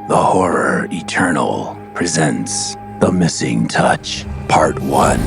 The Horror Eternal presents The Missing Touch, Part 1.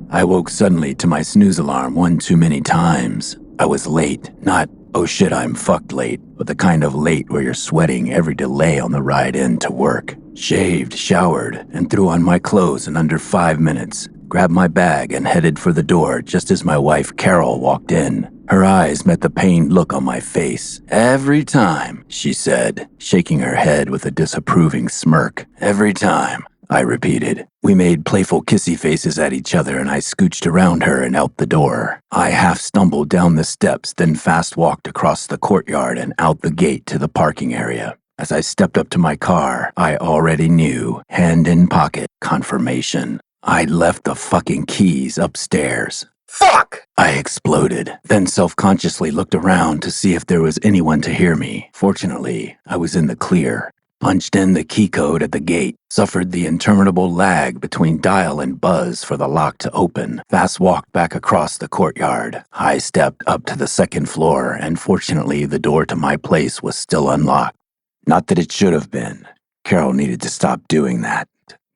I woke suddenly to my snooze alarm one too many times. I was late, not, oh shit, I'm fucked late, but the kind of late where you're sweating every delay on the ride in to work. Shaved, showered, and threw on my clothes in under 5 minutes. Grabbed my bag and headed for the door just as my wife Carol walked in. Her eyes met the pained look on my face. "Every time," she said, shaking her head with a disapproving smirk. "Every time," I repeated. We made playful kissy faces at each other and I scooched around her and out the door. I half stumbled down the steps, then fast walked across the courtyard and out the gate to the parking area. As I stepped up to my car, I already knew, hand in pocket, confirmation. I'd left the fucking keys upstairs. "Fuck!" I exploded, then self-consciously looked around to see if there was anyone to hear me. Fortunately, I was in the clear. Punched in the key code at the gate, suffered the interminable lag between dial and buzz for the lock to open, fast walked back across the courtyard, high-stepped up to the second floor, and fortunately the door to my place was still unlocked. Not that it should have been. Carol needed to stop doing that.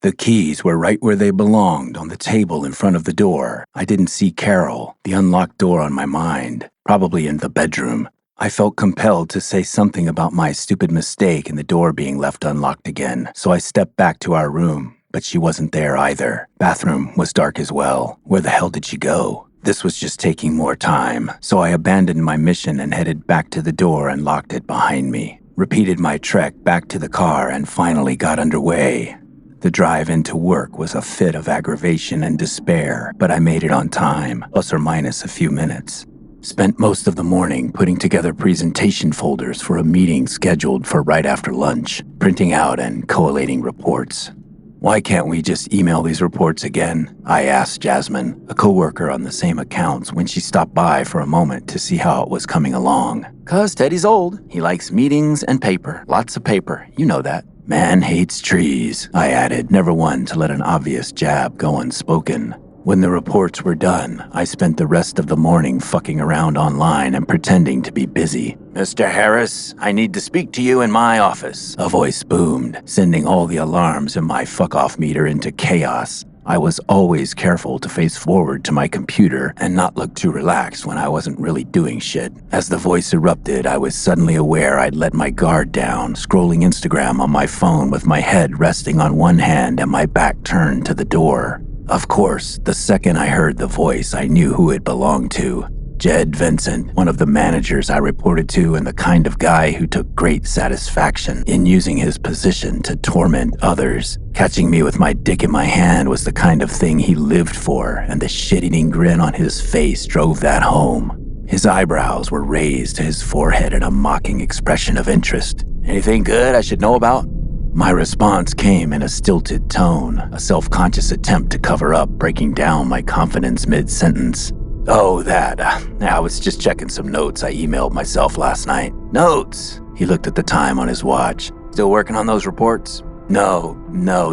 The keys were right where they belonged, on the table in front of the door. I didn't see Carol, the unlocked door on my mind, probably in the bedroom. I felt compelled to say something about my stupid mistake and the door being left unlocked again, so I stepped back to our room, but she wasn't there either. Bathroom was dark as well. Where the hell did she go? This was just taking more time, so I abandoned my mission and headed back to the door and locked it behind me. Repeated my trek back to the car and finally got underway. The drive into work was a fit of aggravation and despair, but I made it on time, plus or minus a few minutes. Spent most of the morning putting together presentation folders for a meeting scheduled for right after lunch, printing out and collating reports. "Why can't we just email these reports again?" I asked Jasmine, a coworker on the same accounts, when she stopped by for a moment to see how it was coming along. "'Cause Teddy's old. He likes meetings and paper. Lots of paper. You know that." "Man hates trees," I added, never one to let an obvious jab go unspoken. When the reports were done, I spent the rest of the morning fucking around online and pretending to be busy. "Mr. Harris, I need to speak to you in my office," a voice boomed, sending all the alarms in my fuck-off meter into chaos. I was always careful to face forward to my computer and not look too relaxed when I wasn't really doing shit. As the voice erupted, I was suddenly aware I'd let my guard down, scrolling Instagram on my phone with my head resting on one hand and my back turned to the door. Of course, the second I heard the voice, I knew who it belonged to. Jed Vincent, one of the managers I reported to and the kind of guy who took great satisfaction in using his position to torment others. Catching me with my dick in my hand was the kind of thing he lived for, and the shit-eating grin on his face drove that home. His eyebrows were raised to his forehead in a mocking expression of interest. "Anything good I should know about?" My response came in a stilted tone, a self-conscious attempt to cover up breaking down my confidence mid-sentence. "Oh, that. I was just checking some notes I emailed myself last night." "Notes?" He looked at the time on his watch. "Still working on those reports?" No,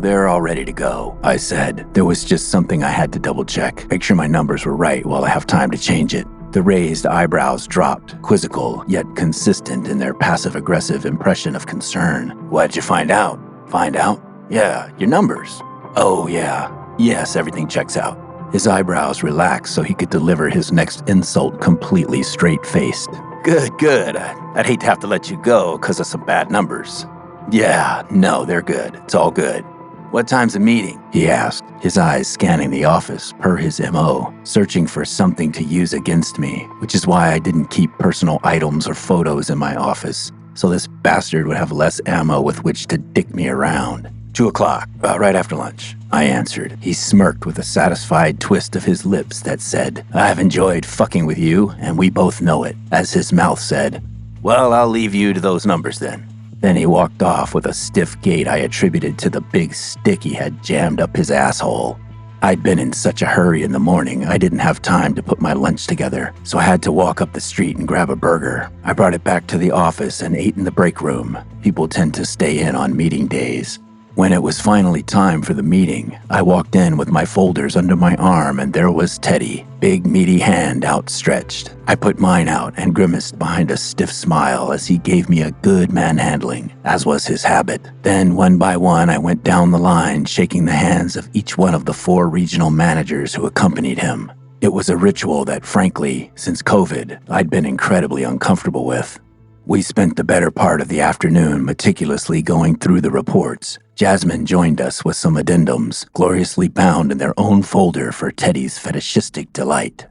they're all ready to go," I said. There was just something I had to double-check, make sure my numbers were right while I have time to change it. The raised eyebrows dropped, quizzical yet consistent in their passive-aggressive impression of concern. "What'd you find out?" "Find out? Yeah, your numbers." "Oh, yeah. Yes, everything checks out." His eyebrows relaxed so he could deliver his next insult completely straight-faced. Good. I'd hate to have to let you go because of some bad numbers." "Yeah, no, they're good. It's all good." "What time's the meeting?" he asked, his eyes scanning the office per his MO, searching for something to use against me, which is why I didn't keep personal items or photos in my office, so this bastard would have less ammo with which to dick me around. 2 o'clock, right after lunch," I answered. He smirked with a satisfied twist of his lips that said, "I've enjoyed fucking with you, and we both know it," as his mouth said. "Well, I'll leave you to those numbers then." Then he walked off with a stiff gait I attributed to the big stick he had jammed up his asshole. I'd been in such a hurry in the morning, I didn't have time to put my lunch together, so I had to walk up the street and grab a burger. I brought it back to the office and ate in the break room. People tend to stay in on meeting days. When it was finally time for the meeting, I walked in with my folders under my arm and there was Teddy, big meaty hand outstretched. I put mine out and grimaced behind a stiff smile as he gave me a good manhandling, as was his habit. Then one by one I went down the line, shaking the hands of each one of the 4 regional managers who accompanied him. It was a ritual that, frankly, since COVID, I'd been incredibly uncomfortable with. We spent the better part of the afternoon meticulously going through the reports. Jasmine joined us with some addendums, gloriously bound in their own folder for Teddy's fetishistic delight.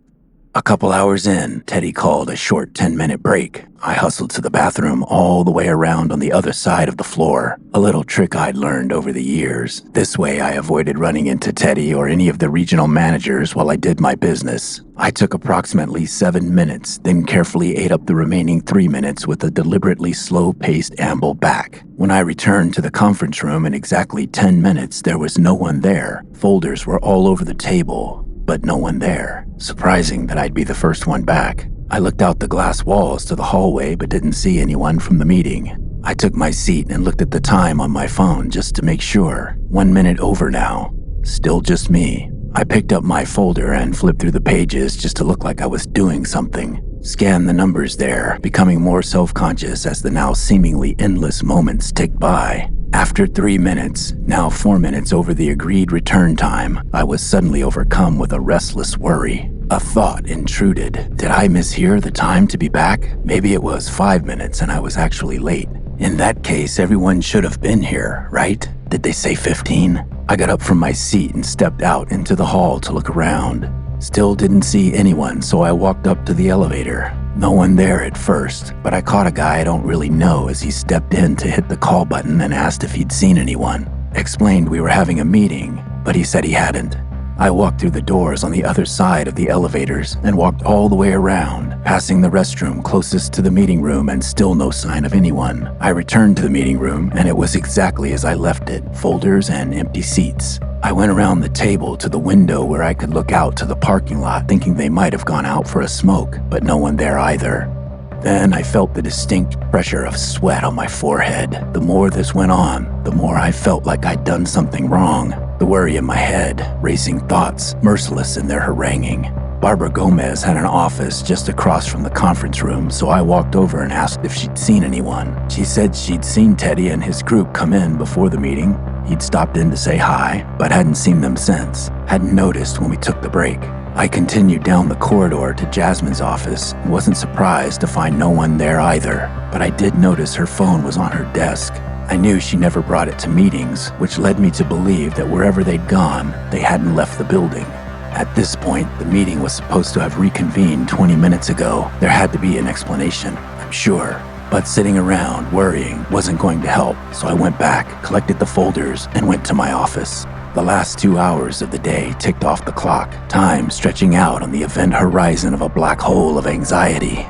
A couple hours in, Teddy called a short 10-minute break. I hustled to the bathroom all the way around on the other side of the floor, a little trick I'd learned over the years. This way I avoided running into Teddy or any of the regional managers while I did my business. I took approximately 7 minutes, then carefully ate up the remaining 3 minutes with a deliberately slow-paced amble back. When I returned to the conference room in exactly 10 minutes, there was no one there. Folders were all over the table, but no one there. Surprising that I'd be the first one back. I looked out the glass walls to the hallway but didn't see anyone from the meeting. I took my seat and looked at the time on my phone just to make sure. 1 minute over now. Still just me. I picked up my folder and flipped through the pages just to look like I was doing something. Scanned the numbers there, becoming more self-conscious as the now seemingly endless moments ticked by. After 3 minutes, now 4 minutes over the agreed return time, I was suddenly overcome with a restless worry. A thought intruded. Did I mishear the time to be back? Maybe it was 5 minutes and I was actually late. In that case, everyone should have been here, right? Did they say 15? I got up from my seat and stepped out into the hall to look around. Still didn't see anyone, so I walked up to the elevator. No one there at first, but I caught a guy I don't really know as he stepped in to hit the call button and asked if he'd seen anyone. Explained we were having a meeting, but he said he hadn't. I walked through the doors on the other side of the elevators and walked all the way around, passing the restroom closest to the meeting room and still no sign of anyone. I returned to the meeting room and it was exactly as I left it, folders and empty seats. I went around the table to the window where I could look out to the parking lot thinking they might have gone out for a smoke, but no one there either. Then I felt the distinct pressure of sweat on my forehead. The more this went on, the more I felt like I'd done something wrong. The worry in my head, racing thoughts, merciless in their haranguing. Barbara Gomez had an office just across from the conference room, so I walked over and asked if she'd seen anyone. She said she'd seen Teddy and his group come in before the meeting. He'd stopped in to say hi, but hadn't seen them since. Hadn't noticed when we took the break. I continued down the corridor to Jasmine's office and wasn't surprised to find no one there either, but I did notice her phone was on her desk. I knew she never brought it to meetings, which led me to believe that wherever they'd gone, they hadn't left the building. At this point, the meeting was supposed to have reconvened 20 minutes ago. There had to be an explanation, I'm sure. But sitting around, worrying, wasn't going to help, so I went back, collected the folders, and went to my office. The last 2 hours of the day ticked off the clock, time stretching out on the event horizon of a black hole of anxiety.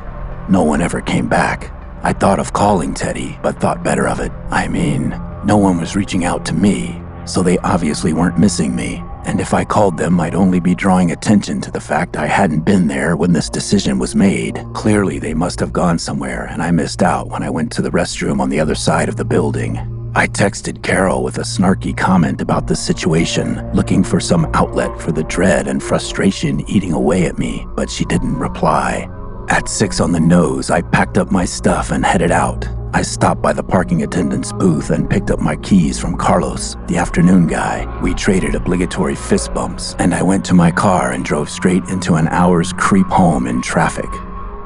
No one ever came back. I thought of calling Teddy, but thought better of it. I mean, no one was reaching out to me, so they obviously weren't missing me. And if I called them, I'd only be drawing attention to the fact I hadn't been there when this decision was made. Clearly, they must have gone somewhere, and I missed out when I went to the restroom on the other side of the building. I texted Carol with a snarky comment about the situation, looking for some outlet for the dread and frustration eating away at me, but she didn't reply. At 6 on the nose, I packed up my stuff and headed out. I stopped by the parking attendant's booth and picked up my keys from Carlos, the afternoon guy. We traded obligatory fist bumps, and I went to my car and drove straight into an hour's creep home in traffic.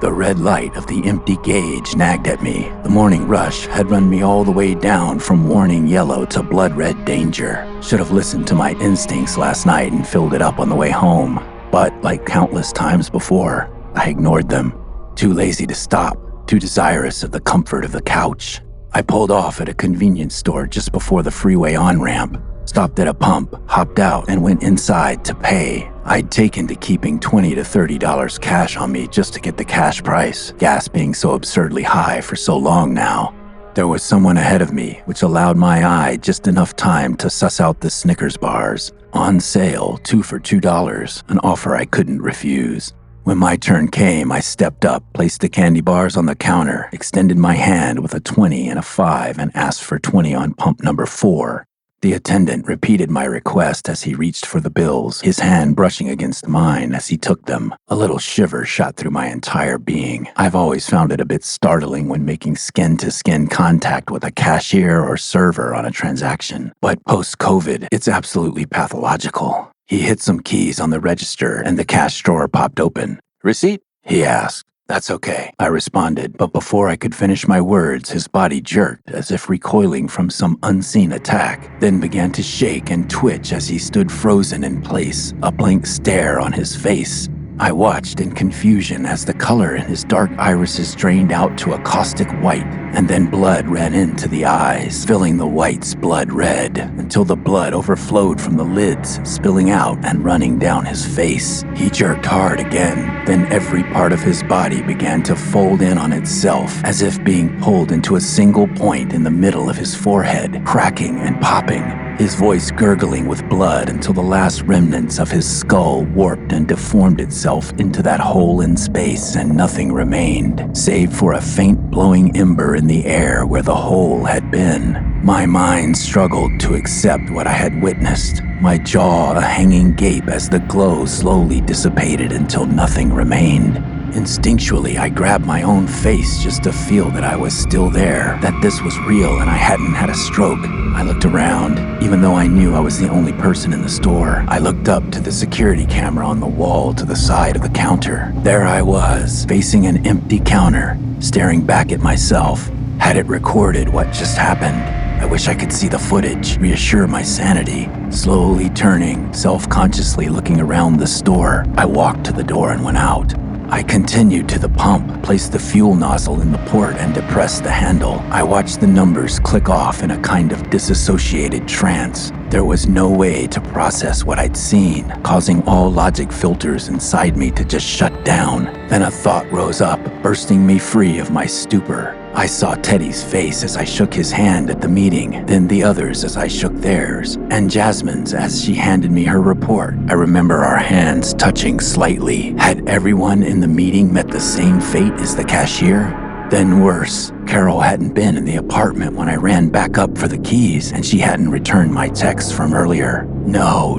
The red light of the empty gauge nagged at me. The morning rush had run me all the way down from warning yellow to blood red danger. Should have listened to my instincts last night and filled it up on the way home. But like countless times before, I ignored them. Too lazy to stop, too desirous of the comfort of the couch. I pulled off at a convenience store just before the freeway on-ramp, stopped at a pump, hopped out, and went inside to pay. I'd taken to keeping $20 to $30 cash on me just to get the cash price, gas being so absurdly high for so long now. There was someone ahead of me, which allowed my eye just enough time to suss out the Snickers bars. On sale, 2 for $2, an offer I couldn't refuse. When my turn came, I stepped up, placed the candy bars on the counter, extended my hand with a 20 and a 5, and asked for 20 on pump number 4. The attendant repeated my request as he reached for the bills, his hand brushing against mine as he took them. A little shiver shot through my entire being. I've always found it a bit startling when making skin-to-skin contact with a cashier or server on a transaction. But post-COVID, it's absolutely pathological. He hit some keys on the register and the cash drawer popped open. "Receipt?" he asked. "That's okay," I responded, but before I could finish my words, his body jerked as if recoiling from some unseen attack, then began to shake and twitch as he stood frozen in place, a blank stare on his face. I watched in confusion as the color in his dark irises drained out to a caustic white, and then blood ran into the eyes, filling the whites blood red, until the blood overflowed from the lids, spilling out and running down his face. He jerked hard again, then every part of his body began to fold in on itself, as if being pulled into a single point in the middle of his forehead, cracking and popping, his voice gurgling with blood until the last remnants of his skull warped and deformed itself into that hole in space and nothing remained, save for a faint blowing ember in the air where the hole had been. My mind struggled to accept what I had witnessed, my jaw a hanging gape as the glow slowly dissipated until nothing remained. Instinctually, I grabbed my own face just to feel that I was still there, that this was real and I hadn't had a stroke. I looked around, even though I knew I was the only person in the store. I looked up to the security camera on the wall to the side of the counter. There I was, facing an empty counter, staring back at myself. Had it recorded what just happened? I wish I could see the footage, reassure my sanity. Slowly turning, self-consciously looking around the store, I walked to the door and went out. I continued to the pump, placed the fuel nozzle in the port, and depressed the handle. I watched the numbers click off in a kind of disassociated trance. There was no way to process what I'd seen, causing all logic filters inside me to just shut down. Then a thought rose up, bursting me free of my stupor. I saw Teddy's face as I shook his hand at the meeting, then the others as I shook theirs, and Jasmine's as she handed me her report. I remember our hands touching slightly. Had everyone in the meeting met the same fate as the cashier? Then worse, Carol hadn't been in the apartment when I ran back up for the keys, and she hadn't returned my text from earlier. No,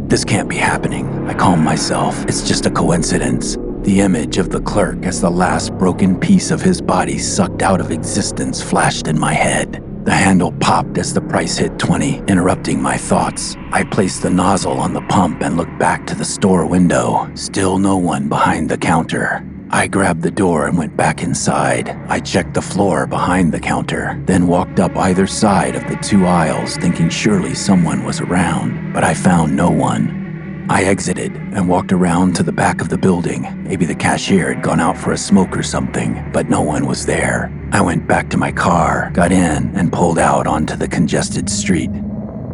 this can't be happening. I calmed myself. It's just a coincidence. The image of the clerk as the last broken piece of his body sucked out of existence flashed in my head. The handle popped as the price hit 20, interrupting my thoughts. I placed the nozzle on the pump and looked back to the store window. Still no one behind the counter. I grabbed the door and went back inside. I checked the floor behind the counter, then walked up either side of the two aisles thinking surely someone was around, but I found no one. I exited and walked around to the back of the building. Maybe the cashier had gone out for a smoke or something, but no one was there. I went back to my car, got in, and pulled out onto the congested street.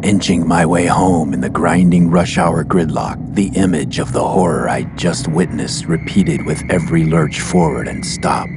Inching my way home in the grinding rush hour gridlock, the image of the horror I'd just witnessed repeated with every lurch forward and stop.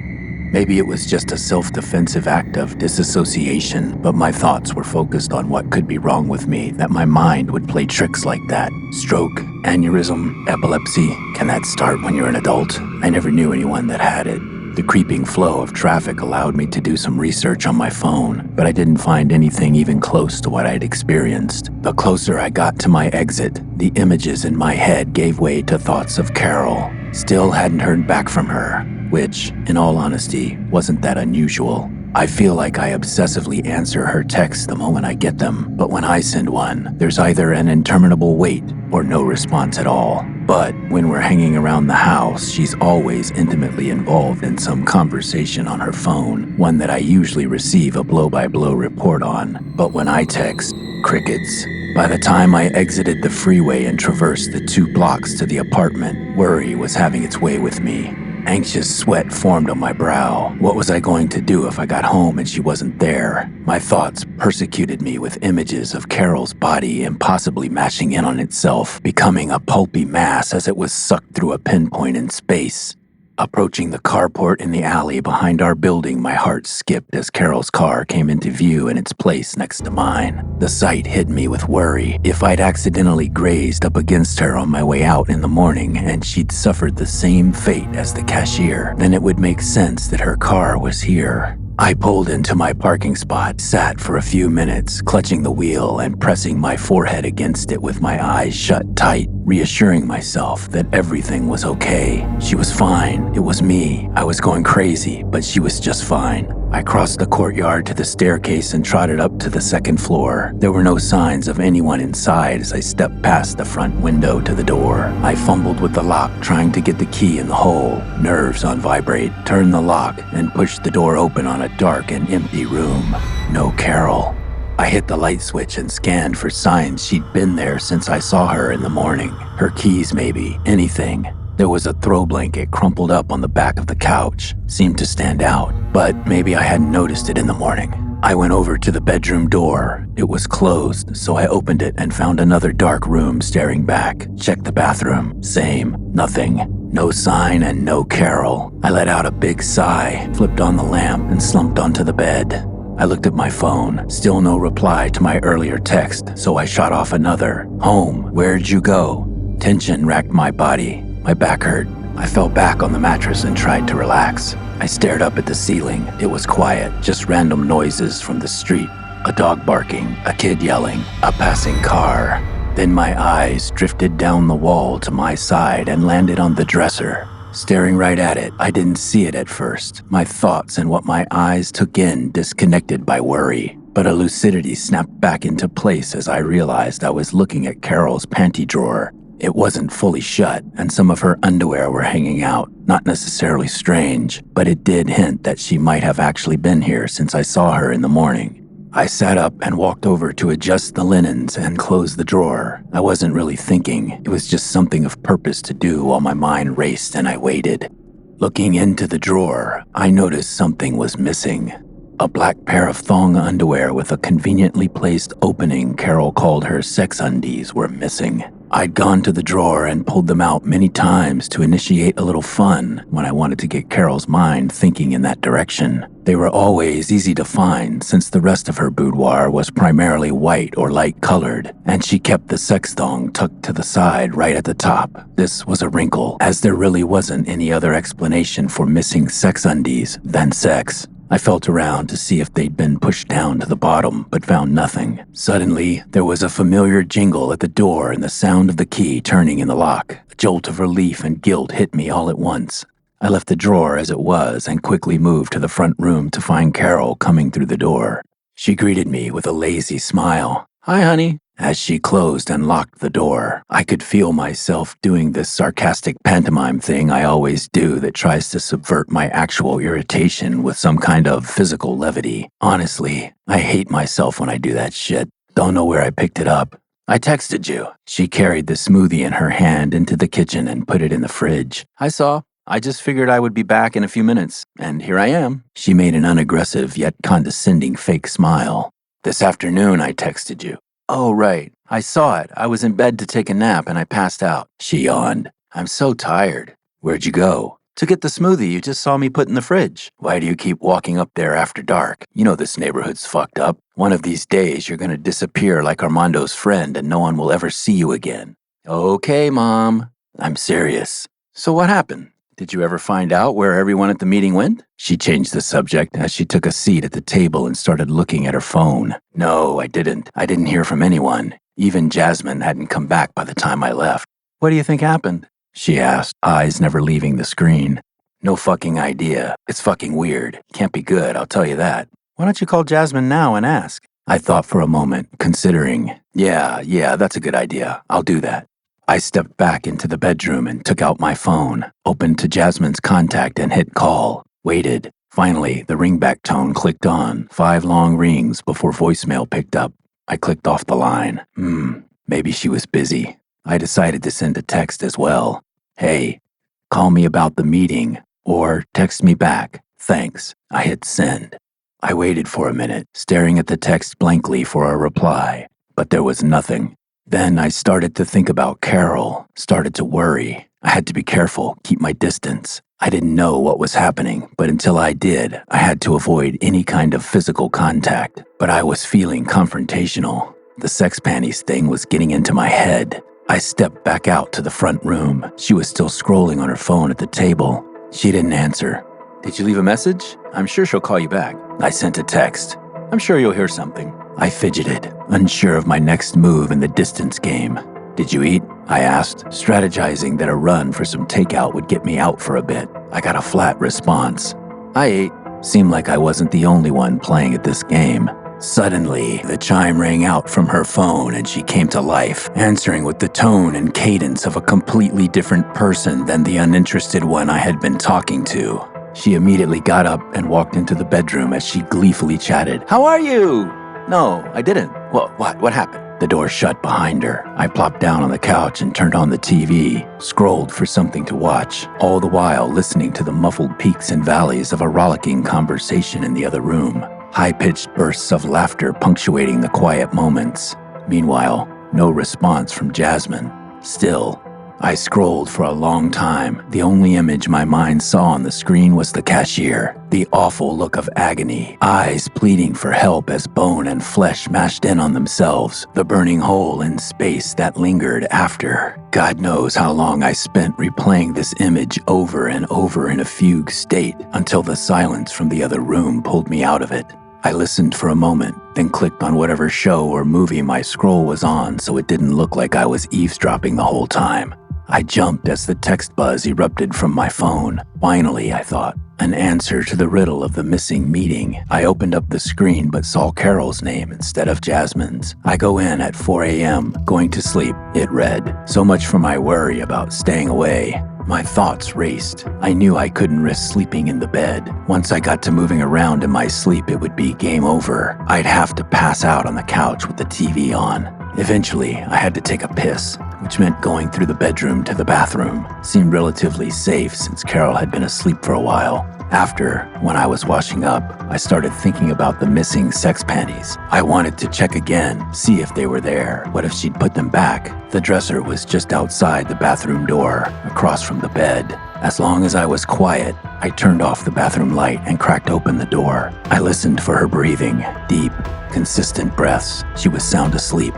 Maybe it was just a self-defensive act of disassociation, but my thoughts were focused on what could be wrong with me, that my mind would play tricks like that. Stroke, aneurysm, epilepsy. Can that start when you're an adult? I never knew anyone that had it. The creeping flow of traffic allowed me to do some research on my phone, but I didn't find anything even close to what I'd experienced. The closer I got to my exit, the images in my head gave way to thoughts of Carol. Still hadn't heard back from her, which, in all honesty, wasn't that unusual. I feel like I obsessively answer her texts the moment I get them, but when I send one, there's either an interminable wait or no response at all. But when we're hanging around the house, she's always intimately involved in some conversation on her phone, one that I usually receive a blow-by-blow report on. But when I text, crickets. By the time I exited the freeway and traversed the 2 blocks to the apartment, worry was having its way with me. Anxious sweat formed on my brow. What was I going to do if I got home and she wasn't there? My thoughts persecuted me with images of Carol's body impossibly mashing in on itself, becoming a pulpy mass as it was sucked through a pinpoint in space. Approaching the carport in the alley behind our building, my heart skipped as Carol's car came into view in its place next to mine. The sight hit me with worry. If I'd accidentally grazed up against her on my way out in the morning and she'd suffered the same fate as the cashier, then it would make sense that her car was here. I pulled into my parking spot, sat for a few minutes, clutching the wheel and pressing my forehead against it with my eyes shut tight, reassuring myself that everything was okay. She was fine. It was me. I was going crazy, but she was just fine. I crossed the courtyard to the staircase and trotted up to the second floor. There were no signs of anyone inside as I stepped past the front window to the door. I fumbled with the lock, trying to get the key in the hole. Nerves on vibrate, turned the lock, and pushed the door open on a dark and empty room. No Carol. I hit the light switch and scanned for signs she'd been there since I saw her in the morning. Her keys maybe, anything. There was a throw blanket crumpled up on the back of the couch. Seemed to stand out, but maybe I hadn't noticed it in the morning. I went over to the bedroom door. It was closed, so I opened it and found another dark room staring back. Checked the bathroom. Same. Nothing. No sign and no Carol. I let out a big sigh, flipped on the lamp, and slumped onto the bed. I looked at my phone. Still no reply to my earlier text, so I shot off another. Home. Where'd you go? Tension racked my body. My back hurt. I fell back on the mattress and tried to relax. I stared up at the ceiling. It was quiet, just random noises from the street. A dog barking, a kid yelling, a passing car. Then my eyes drifted down the wall to my side and landed on the dresser. Staring right at it, I didn't see it at first. My thoughts and what my eyes took in disconnected by worry. But a lucidity snapped back into place as I realized I was looking at Carol's panty drawer. It wasn't fully shut, and some of her underwear were hanging out. Not necessarily strange, but it did hint that she might have actually been here since I saw her in the morning. I sat up and walked over to adjust the linens and close the drawer. I wasn't really thinking. It was just something of purpose to do while my mind raced and I waited. Looking into the drawer, I noticed something was missing. A black pair of thong underwear with a conveniently placed opening Carol called her sex undies were missing. I'd gone to the drawer and pulled them out many times to initiate a little fun when I wanted to get Carol's mind thinking in that direction. They were always easy to find since the rest of her boudoir was primarily white or light colored, and she kept the sex thong tucked to the side right at the top. This was a wrinkle, as there really wasn't any other explanation for missing sex undies than sex. I felt around to see if they'd been pushed down to the bottom, but found nothing. Suddenly, there was a familiar jingle at the door and the sound of the key turning in the lock. A jolt of relief and guilt hit me all at once. I left the drawer as it was and quickly moved to the front room to find Carol coming through the door. She greeted me with a lazy smile. "Hi, honey." As she closed and locked the door, I could feel myself doing this sarcastic pantomime thing I always do that tries to subvert my actual irritation with some kind of physical levity. Honestly, I hate myself when I do that shit. Don't know where I picked it up. "I texted you." She carried the smoothie in her hand into the kitchen and put it in the fridge. "I saw. I just figured I would be back in a few minutes, and here I am." She made an unaggressive yet condescending fake smile. "This afternoon I texted you." "Oh, right. I saw it. I was in bed to take a nap and I passed out." She yawned. "I'm so tired." "Where'd you go?" "To get the smoothie you just saw me put in the fridge." "Why do you keep walking up there after dark? You know this neighborhood's fucked up. One of these days you're gonna disappear like Armando's friend and no one will ever see you again." "Okay, Mom." "I'm serious." "So what happened? Did you ever find out where everyone at the meeting went?" She changed the subject as she took a seat at the table and started looking at her phone. "No, I didn't. I didn't hear from anyone. Even Jasmine hadn't come back by the time I left." "What do you think happened?" she asked, eyes never leaving the screen. "No fucking idea. It's fucking weird. Can't be good, I'll tell you that." "Why don't you call Jasmine now and ask?" I thought for a moment, considering. Yeah, that's a good idea. I'll do that." I stepped back into the bedroom and took out my phone, opened to Jasmine's contact and hit call. Waited. Finally, the ringback tone clicked on, 5 long rings before voicemail picked up. I clicked off the line. Maybe she was busy. I decided to send a text as well. "Hey, call me about the meeting, or text me back. Thanks." I hit send. I waited for a minute, staring at the text blankly for a reply, but there was nothing. Then I started to think about Carol, started to worry. I had to be careful, keep my distance. I didn't know what was happening, but until I did, I had to avoid any kind of physical contact. But I was feeling confrontational. The sex panties thing was getting into my head. I stepped back out to the front room. She was still scrolling on her phone at the table. She didn't answer. Did you leave a message? I'm sure she'll call you back. I sent a text. I'm sure you'll hear something. I fidgeted, unsure of my next move in the distance game. Did you eat? I asked, strategizing that a run for some takeout would get me out for a bit. I got a flat response. I ate. Seemed like I wasn't the only one playing at this game. Suddenly, the chime rang out from her phone and she came to life, answering with the tone and cadence of a completely different person than the uninterested one I had been talking to. She immediately got up and walked into the bedroom as she gleefully chatted. How are you? No, I didn't. What happened? The door shut behind her. I plopped down on the couch and turned on the TV, scrolled for something to watch, all the while listening to the muffled peaks and valleys of a rollicking conversation in the other room. High-pitched bursts of laughter punctuating the quiet moments. Meanwhile, no response from Jasmine. Still, I scrolled for a long time. The only image my mind saw on the screen was the cashier. The awful look of agony, eyes pleading for help as bone and flesh mashed in on themselves, the burning hole in space that lingered after. God knows how long I spent replaying this image over and over in a fugue state until the silence from the other room pulled me out of it. I listened for a moment, then clicked on whatever show or movie my scroll was on so it didn't look like I was eavesdropping the whole time. I jumped as the text buzz erupted from my phone. Finally, I thought, an answer to the riddle of the missing meeting. I opened up the screen but saw Carol's name instead of Jasmine's. I go in at 4 a.m., going to sleep, it read. So much for my worry about staying away. My thoughts raced. I knew I couldn't risk sleeping in the bed. Once I got to moving around in my sleep, it would be game over. I'd have to pass out on the couch with the TV on. Eventually, I had to take a piss, which meant going through the bedroom to the bathroom. Seemed relatively safe since Carol had been asleep for a while. After, when I was washing up, I started thinking about the missing sex panties. I wanted to check again, see if they were there. What if she'd put them back? The dresser was just outside the bathroom door, across from the bed. As long as I was quiet, I turned off the bathroom light and cracked open the door. I listened for her breathing, deep, consistent breaths. She was sound asleep.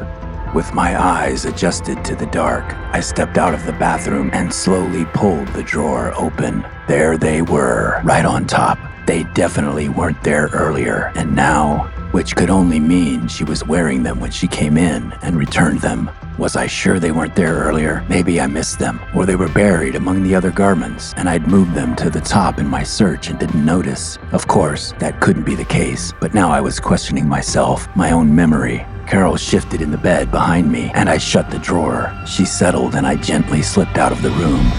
With my eyes adjusted to the dark, I stepped out of the bathroom and slowly pulled the drawer open. There they were, right on top. They definitely weren't there earlier, and now, which could only mean she was wearing them when she came in and returned them. Was I sure they weren't there earlier? Maybe I missed them, or they were buried among the other garments, and I'd moved them to the top in my search and didn't notice. Of course, that couldn't be the case, but now I was questioning myself, my own memory. Carol shifted in the bed behind me, and I shut the drawer. She settled, and I gently slipped out of the room.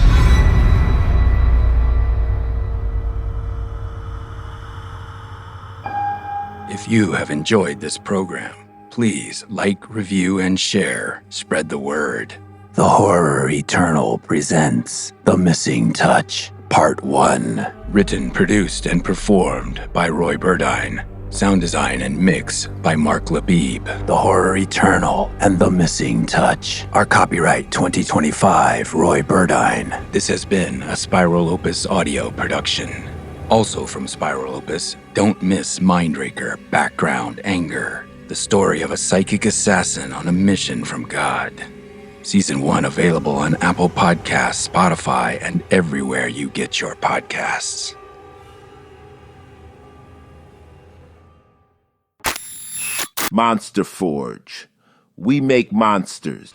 If you have enjoyed this program, please like, review, and share. Spread the word. The Horror Eternal presents The Missing Touch, Part 1. Written, produced, and performed by Roy Burdine. Sound design and mix by Mark Labib. The Horror Eternal and The Missing Touch are copyright 2025 Roy Burdine. This has been a Spiral Opus audio production. Also from Spiral Opus, don't miss Mindraker, Background Anger, the story of a psychic assassin on a mission from God. Season 1 available on Apple Podcasts, Spotify, and everywhere you get your podcasts. Monster Forge. We make monsters.